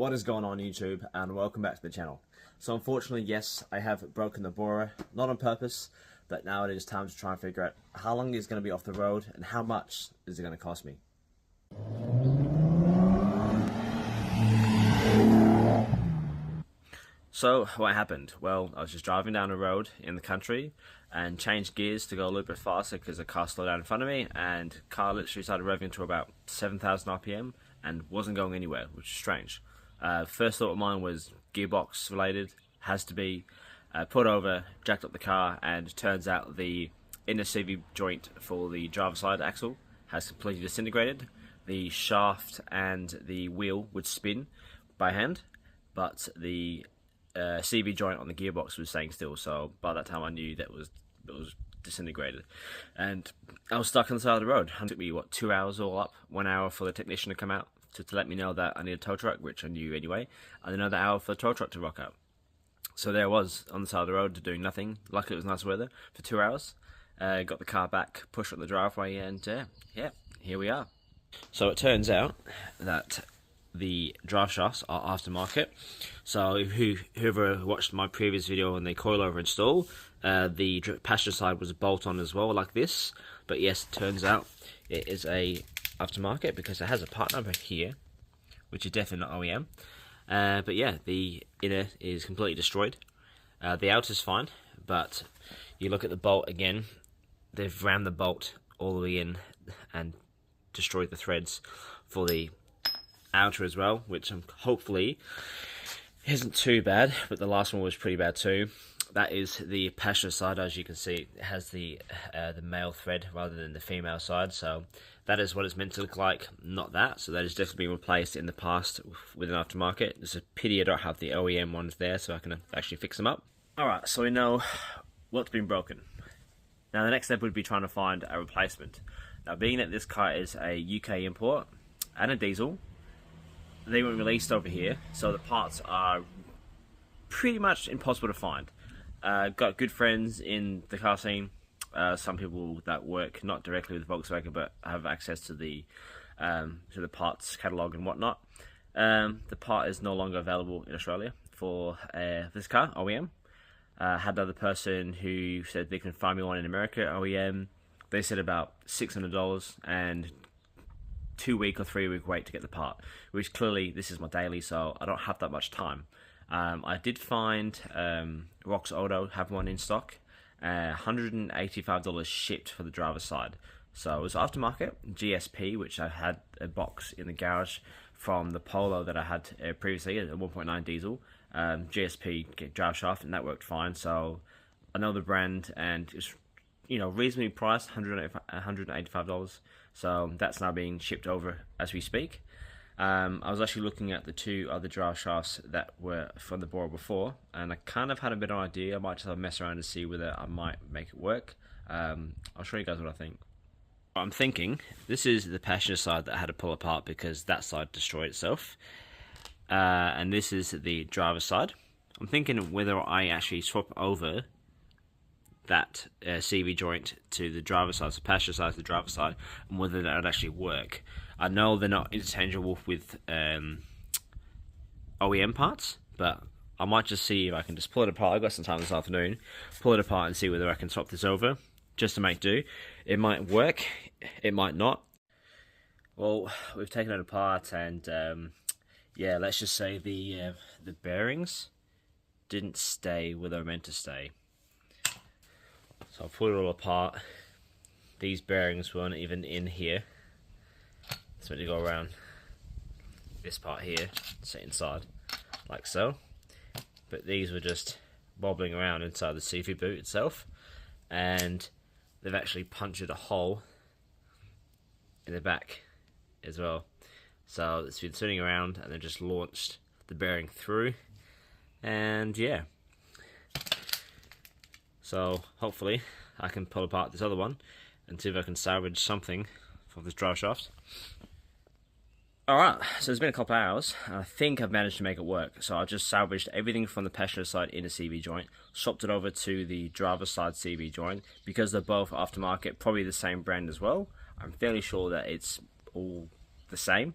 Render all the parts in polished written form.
What is going on YouTube, and welcome back to the channel. So unfortunately, yes, I have broken the Bora, not on purpose, but now it is time to try and figure out how long it's going to be off the road and how much is it going to cost me. So what happened? Well, I was just driving down a road in the country and changed gears to go a little bit faster because the car slowed down in front of me, and the car literally started revving to about 7,000 RPM and wasn't going anywhere, which is strange. First thought of mine was gearbox related, has to be. Put over, jacked up the car, and turns out the inner CV joint for the driver's side axle has completely disintegrated. The shaft and the wheel would spin by hand, but the CV joint on the gearbox was staying still, so by that time I knew that it was disintegrated. And I was stuck on the side of the road. It took me, 2 hours all up, 1 hour for the technician to come out to let me know that I need a tow truck, which I knew anyway, and another hour for the tow truck to rock up. So there I was on the side of the road doing nothing. Luckily it was nice weather for 2 hours. Got the car back, pushed up the driveway, and yeah, here we are. So it turns out that the drive shafts are aftermarket. So whoever watched my previous video on the coilover install, the passenger side was a bolt on as well, like this. But yes, it turns out it is a aftermarket because it has a part number here, which is definitely not OEM. But yeah, the inner is completely destroyed. The outer is fine, but you look at the bolt again, they've rammed the bolt all the way in and destroyed the threads for the outer as well, which hopefully isn't too bad, but the last one was pretty bad too. That is the passenger side. As you can see, it has the male thread rather than the female side, so that is what it's meant to look like, not that. So that is definitely been replaced in the past with an aftermarket. It's a pity I don't have the OEM ones there so I can actually fix them up. Alright, so we know what's been broken. Now the next step would be trying to find a replacement. Now being that this car is a UK import and a diesel, they weren't released over here, so the parts are pretty much impossible to find. Got good friends in the car scene, some people that work not directly with Volkswagen but have access to the parts catalogue and whatnot. The part is no longer available in Australia for this car, OEM. Had another person who said they can find me one in America, OEM. They said about $600 and 2 week or 3 week wait to get the part, which clearly this is my daily, so I don't have that much time. I did find Rox Auto have one in stock, $185 shipped for the driver's side. So it was aftermarket, GSP, which I had a box in the garage from the Polo that I had previously, a 1.9 diesel, GSP drive shaft, and that worked fine. So I know the brand, and it's reasonably priced, $185. So that's now being shipped over as we speak. I was actually looking at the two other drive shafts that were from the Bora before, and I kind of had a bit of an idea. I might just have a mess around and see whether I might make it work. I'll show you guys what I think. I'm thinking this is the passenger side that I had to pull apart because that side destroyed itself, and this is the driver's side. I'm thinking whether I actually swap over that CV joint to the driver's side, so passenger side to the driver's side, and whether that would actually work. I know they're not interchangeable with OEM parts, but I might just see if I can just pull it apart. I've got some time this afternoon, pull it apart and see whether I can swap this over, just to make do. It might work, it might not. Well, we've taken it apart, and yeah, let's just say the bearings didn't stay where they were meant to stay. So I'll pull it all apart. These bearings weren't even in here. It's meant to go around this part here, sit inside, like so. But these were just bobbling around inside the CV boot itself, and they've actually punctured a hole in the back as well. So it's been sitting around, and they've just launched the bearing through, and yeah. So hopefully I can pull apart this other one and see if I can salvage something from this drive shaft. Alright, so it's been a couple of hours, and I think I've managed to make it work. So I've just salvaged everything from the passenger side inner CV joint, swapped it over to the driver's side CV joint, because they're both aftermarket, probably the same brand as well. I'm fairly sure that it's all the same.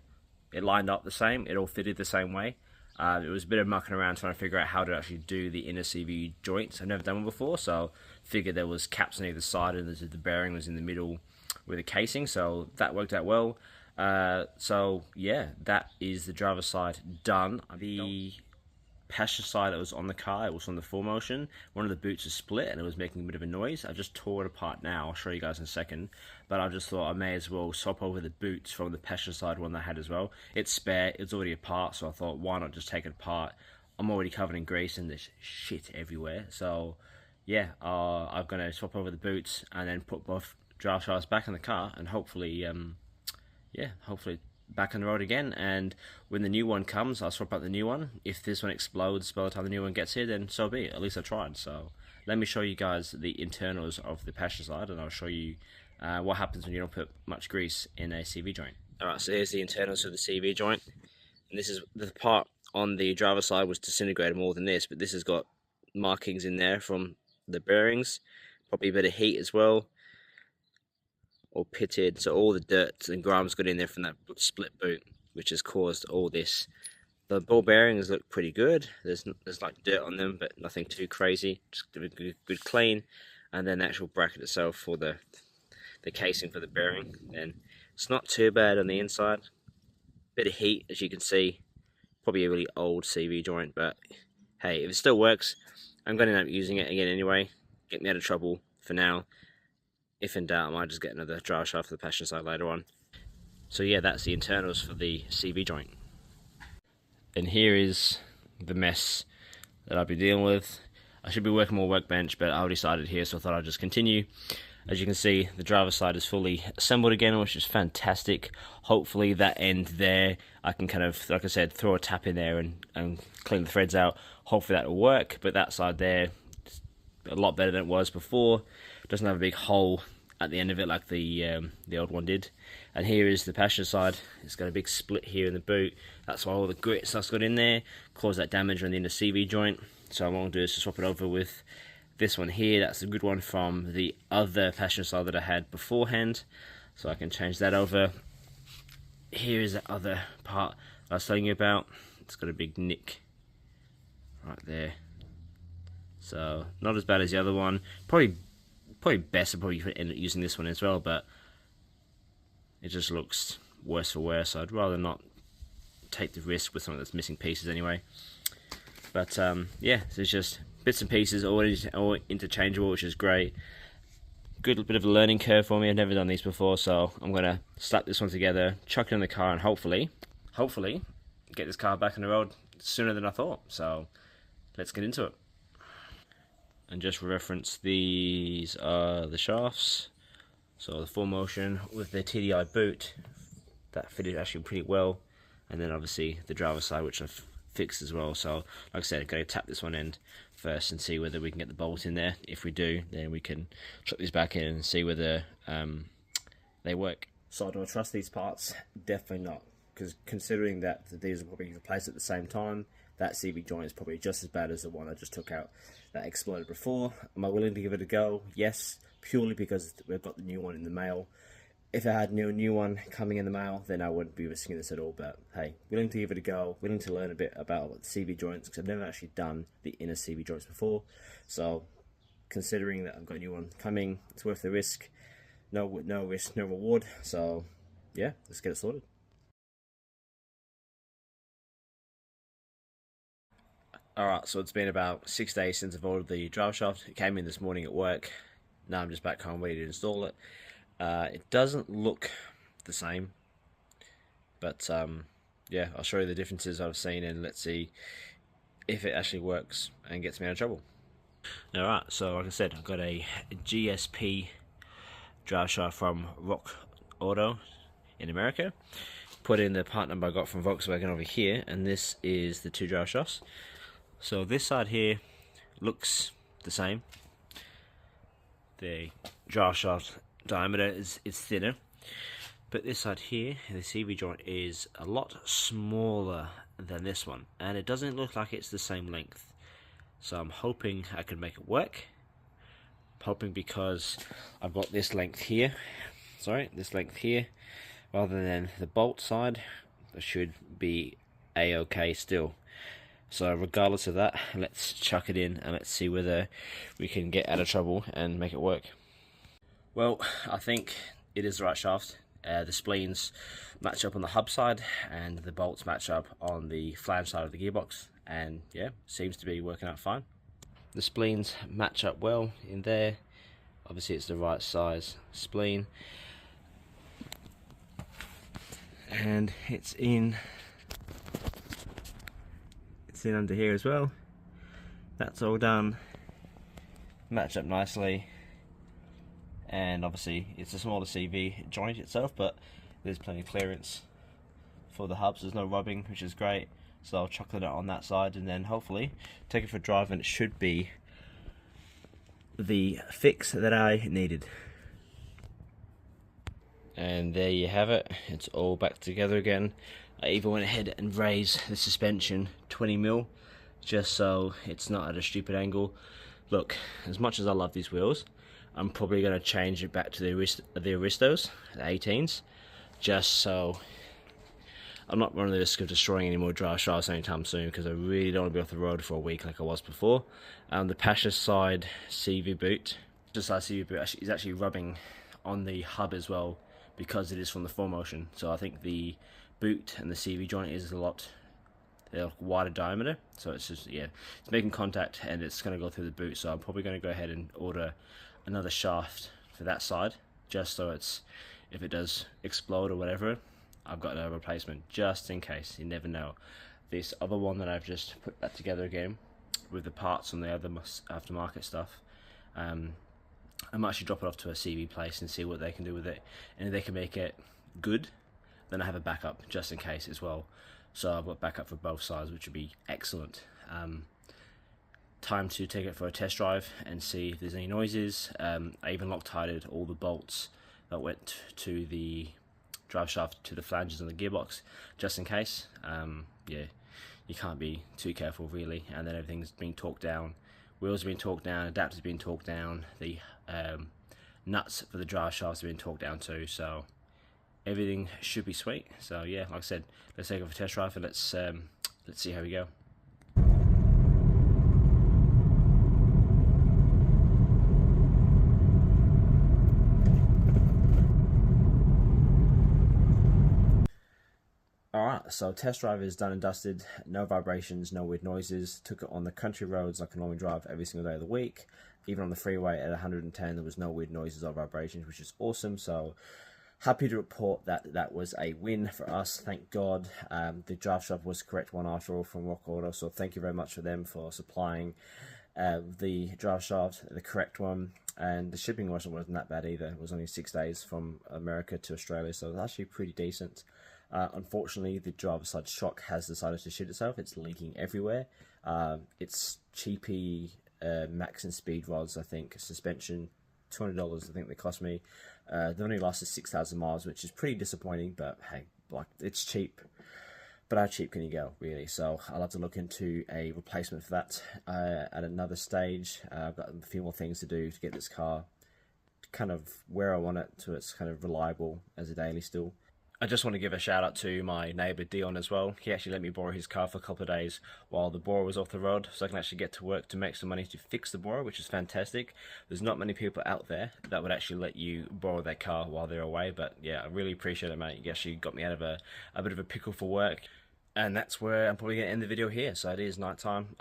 It lined up the same, it all fitted the same way. It was a bit of mucking around trying to figure out how to actually do the inner CV joints. I've never done one before, so figured there was caps on either side and the bearing was in the middle with a casing, so that worked out well. So yeah, that is the driver's side done. The passenger side that was on the car, it was on the full motion. One of the boots was split and it was making a bit of a noise. I just tore it apart now. I'll show you guys in a second. But I just thought I may as well swap over the boots from the passenger side one that I had as well. It's spare, it's already apart, so I thought why not just take it apart. I'm already covered in grease and there's shit everywhere. So yeah, I'm going to swap over the boots and then put both drive shafts back in the car and hopefully, hopefully back on the road again. And when the new one comes, I'll swap out the new one. If this one explodes by the time the new one gets here, then so be it. At least I tried. So let me show you guys the internals of the passenger side, and I'll show you what happens when you don't put much grease in a CV joint. Alright, so here's the internals of the CV joint, and this is the part on the driver's side was disintegrated more than this, but this has got markings in there from the bearings, probably a bit of heat as well, or pitted, so all the dirt and grime got in there from that split boot, which has caused all this. The ball bearings look pretty good. There's like dirt on them, but nothing too crazy. Just a good clean, and then the actual bracket itself for the casing for the bearing. And it's not too bad on the inside. Bit of heat, as you can see. Probably a really old CV joint, but hey, if it still works, I'm going to end up using it again anyway. Get me out of trouble for now. If in doubt, I might just get another drive shaft for the passenger side later on. So yeah, that's the internals for the CV joint. And here is the mess that I've been dealing with. I should be working more workbench, but I already started here, so I thought I'd just continue. As you can see, the driver's side is fully assembled again, which is fantastic. Hopefully that end there, I can kind of, like I said, throw a tap in there and clean the threads out. Hopefully that will work, but that side there, a lot better than it was before. Doesn't have a big hole at the end of it like the old one did. And here is the passenger side. It's got a big split here in the boot. That's why all the grit stuff's got in there, caused that damage on the inner CV joint. So what I'm going to do is to swap it over with this one here. That's a good one from the other passenger side that I had beforehand, so I can change that over. Here is the other part I was telling you about. It's got a big nick right there, so not as bad as the other one. Probably best to probably end up using this one as well, but it just looks worse for wear, so I'd rather not take the risk with something that's missing pieces anyway. But yeah, so it's just bits and pieces, all interchangeable, which is great. Good bit of a learning curve for me. I've never done these before, so I'm gonna slap this one together, chuck it in the car, and hopefully get this car back on the road sooner than I thought. So let's get into it. And just for reference, these are the shafts. So the full motion with the TDI boot, that fitted actually pretty well. And then obviously the driver's side, which I've fixed as well. So like I said, I'm going to tap this one end first and see whether we can get the bolt in there. If we do, then we can chuck these back in and see whether they work. So do I trust these parts? Definitely not, because considering that these are probably replaced at the same time, that CV joint is probably just as bad as the one I just took out that exploded before. Am I willing to give it a go? Yes, purely because we've got the new one in the mail. If I had a new one coming in the mail, then I wouldn't be risking this at all. But hey, willing to give it a go, willing to learn a bit about the CV joints, because I've never actually done the inner CV joints before. So considering that I've got a new one coming, it's worth the risk. No risk, no reward. So yeah, let's get it sorted. Alright, so it's been about 6 days since I've ordered the drive shaft. It came in this morning at work. Now I'm just back home ready to install it. It doesn't look the same, but yeah, I'll show you the differences I've seen, and let's see if it actually works and gets me out of trouble. Alright, so like I said, I've got a GSP drive shaft from Rock Auto in America. Put in the part number I got from Volkswagen over here, and this is the two drive shafts. So this side here looks the same. The drive shaft diameter is thinner, but this side here, the CV joint, is a lot smaller than this one, and it doesn't look like it's the same length. So I'm hoping I can make it work. I'm hoping, because I've got this length here, rather than the bolt side, it should be a-okay still. So regardless of that, let's chuck it in and let's see whether we can get out of trouble and make it work. Well, I think it is the right shaft. The spleens match up on the hub side and the bolts match up on the flange side of the gearbox, and yeah, seems to be working out fine. The spleens match up well in there. Obviously it's the right size spleen, and it's in under here as well. That's all done, match up nicely, and obviously it's a smaller CV joint itself, but there's plenty of clearance for the hubs. There's no rubbing, which is great, so I'll chocolate it on that side and then hopefully take it for a drive, and it should be the fix that I needed. And there you have it, it's all back together again. I even went ahead and raised the suspension 20mm just so it's not at a stupid angle. Look, as much as I love these wheels, I'm probably going to change it back to the Aristos, the 18s, just so I'm not running the risk of destroying any more drive shafts anytime soon, because I really don't want to be off the road for a week like I was before. The passenger side CV boot, is actually rubbing on the hub as well, because it is from the 4Motion. So I think the boot and the CV joint is a lot wider diameter, so it's just, yeah, it's making contact and it's going to go through the boot. So I'm probably going to go ahead and order another shaft for that side, just so it's, if it does explode or whatever, I've got a replacement just in case. You never know. This other one that I've just put back together again with the parts and the other aftermarket stuff, I might actually drop it off to a CV place and see what they can do with it, and if they can make it good, then I have a backup just in case as well. So I've got backup for both sides, which would be excellent. Time to take it for a test drive and see if there's any noises. I even Loctited all the bolts that went to the drive shaft to the flanges and the gearbox, just in case. Yeah, you can't be too careful really, and then everything's been torqued down. Wheels have been torqued down, adapters have been torqued down, the nuts for the drive shafts have been torqued down too, so everything should be sweet. So yeah, like I said, let's take it for a test drive and let's see how we go. Alright, so test drive is done and dusted, no vibrations, no weird noises. Took it on the country roads like I normally drive every single day of the week. Even on the freeway at 110 there was no weird noises or vibrations, which is awesome. So happy to report that that was a win for us, thank God. The drive shaft was the correct one after all from Rock Auto, so thank you very much for them for supplying the drive shaft, the correct one. And the shipping wasn't that bad either. It was only 6 days from America to Australia, so it was actually pretty decent. Unfortunately, the driver's side shock has decided to shit itself. It's leaking everywhere. It's cheapy max and speed rods, I think. Suspension, $200 I think they cost me. They only lasted 6,000 miles, which is pretty disappointing, but hey, like, it's cheap. But how cheap can you go, really? So I'll have to look into a replacement for that at another stage. I've got a few more things to do to get this car kind of where I want it, so it's kind of reliable as a daily still. I just want to give a shout out to my neighbour Dion as well. He actually let me borrow his car for a couple of days while the Bora was off the road, so I can actually get to work to make some money to fix the Bora, which is fantastic. There's not many people out there that would actually let you borrow their car while they're away, but yeah, I really appreciate it, mate. You actually got me out of a bit of a pickle for work. And that's where I'm probably going to end the video here. So it is night time.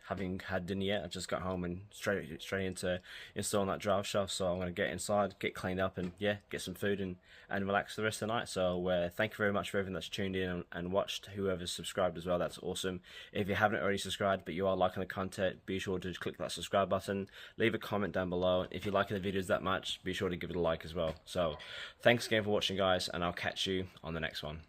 Having had dinner yet, I just got home and straight into installing that drive shaft. So I'm going to get inside, get cleaned up, and yeah, get some food and relax the rest of the night. So thank you very much for everyone that's tuned in and watched. Whoever's subscribed as well, that's awesome. If you haven't already subscribed but you are liking the content, be sure to click that subscribe button, leave a comment down below. If you're liking the videos that much, be sure to give it a like as well. So thanks again for watching, guys, and I'll catch you on the next one.